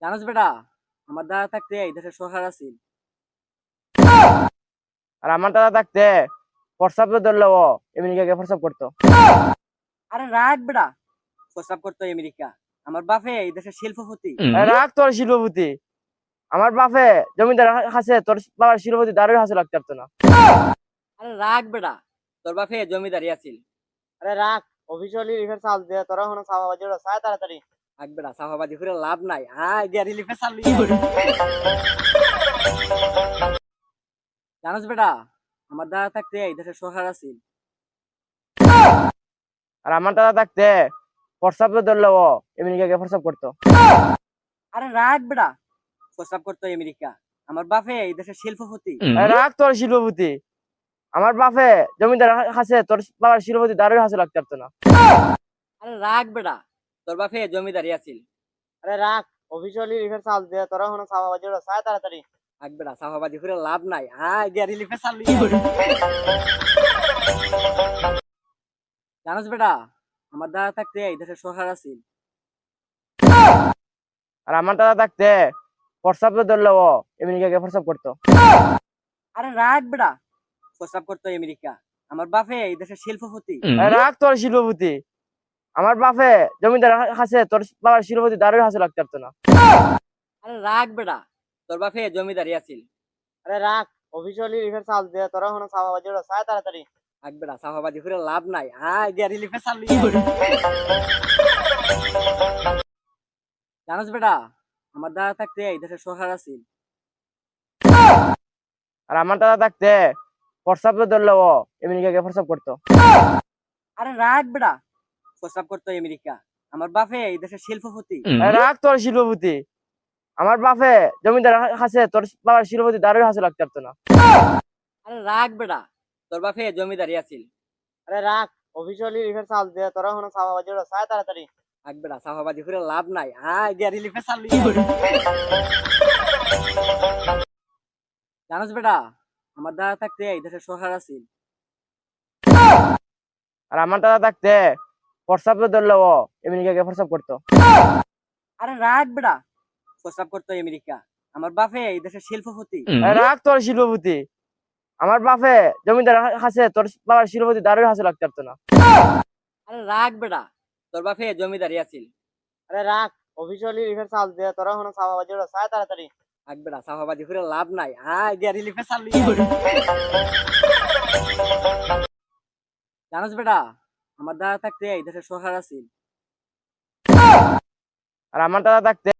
জানোস বেটা, আমার দাদা থাকতে এই দেশের সরকার আছিল। আর আমার দাদা থাকতে প্রস্তাব তো ধরলো ও আমেরিকাকে প্রস্তাব করতো। আরে রাখ বেটা, প্রস্তাব করতো আমেরিকা। আমার বাপে এই দেশের শিল্পপতি। রাখ তোর শিল্পপতি। আমার বাপে জমিদার কাছে তোর বাবার শিল্পপতি দাঁড়িয়ে হাসে লাগতে পারতো না। আরে রাখ বেটা, তোর বাপে জমিদারি আছিল। আরে রাখ, অফিসিয়ালি রিফার চাল দিয়ে তোরা হনো সাবাবাজি ওরা চায় তাড়াতাড়ি। রাখ বেটা, সাফাবাদি করে লাভ নাই। গিয়া রিলিফে চাললি। জানোস বেটা, আমার দাদা থাকতে এই দেশের সরকার আছিল। আর আমার দাদা থাকতে প্রস্তাব তো ধরলো ও আমেরিকাকে প্রস্তাব করতো। আরে রাখ বেটা, প্রস্তাব করতো আমেরিকা। আমার বাপে এই দেশের শিল্পপতি। রাখ তোর শিল্পপতি। আমার বাপে জমিদার কাছে তোর বাবার শিল্পপতি দাঁড়িয়ে হাসে লাগতে পারতো না। আরে রাখ বেটা, তোর বাপে জমিদারি আছিল। আরে রাখ, অফিসিয়ালি রিফার চাল দিয়ে তোরা হনো সাবাবাজি ওরা চায় তাড়াতাড়ি। রাখ বেটা, সাফাবাদি করে লাভ নাই। গিয়া রিলিফে চাললি। জানোস বেটা, আমার দাদা থাকতে এই দেশের সরকার আছিল। আর আমার দাদা থাকতে প্রস্তাব তো ধরলো ও আমেরিকাকে প্রস্তাব করতো। আরে রাখ বেটা, প্রস্তাব করতো আমেরিকা। আমার বাপে এই দেশের শিল্পপতি। রাখ তোর শিল্পপতি। আমার বাপে জমিদার কাছে তোর বাবার শিল্পপতি দাঁড়িয়ে হাসে লাগতে পারতো না। আরে রাখ বেটা, তোর বাপে জমিদারি আছিল। আরে রাখ, অফিসিয়ালি রিফার চাল দিয়ে তোরা হনো সাবাবাজি ওরা চায় তাড়াতাড়ি। রাখ বেটা, সাফাবাদি করে লাভ নাই। গিয়া রিলিফে চাললি। জানোস বেটা, আমার দাদা থাকতে এই দেশের সরকার আছিল। আর আমার দাদা থাকতে প্রস্তাব তো ধরলো ও আমেরিকাকে প্রস্তাব করতো। আরে রাখ বেটা, প্রস্তাব করতো আমেরিকা। আমার বাপে এই দেশের শিল্পপতি। রাখ তোর শিল্পপতি। আমার বাপে জমিদার কাছে তোর বাবার শিল্পপতি দাঁড়িয়ে হাসে লাগতে পারতো না। আরে রাখ বেটা, তোর বাপে জমিদারি আছিল। আরে রাখ, অফিসিয়ালি রিফার চাল দিয়ে তোরা হনো সাবাবাজি ওরা চায় তাড়াতাড়ি। রাখ বেটা, সাফাবাদি করে লাভ নাই। গিয়া রিলিফে চাললি। জানোস বেটা, আমার দাদা থাকতে এই দেশের সরকার আছিল। আর আমার দাদা থাকতে প্রস্তাব তো ধরলো ও আমেরিকাকে প্রস্তাব করতো। আরে রাখ বেটা, প্রস্তাব করতো আমেরিকা। আমার বাপে এই দেশের শিল্পপতি। রাখ তোর শিল্পপতি। আমার বাপে জমিদার কাছে তোর বাবার শিল্পপতি দাঁড়িয়ে হাসে লাগতে পারতো না। আরে রাখ বেটা, তোর বাপে জমিদারি আছিল। আরে রাখ, অফিসিয়ালি রিফার চাল দিয়ে তোরা হনো সাবাবাজি ওরা চায় তাড়াতাড়ি। রাখ বেটা, সাফাবাদি করে লাভ নাই। গিয়া রিলিফে চাললি। জানোস বেটা, আমার দাদা থাকতে এই দেশের সরকার আছিল। আর আমার দাদা থাকতে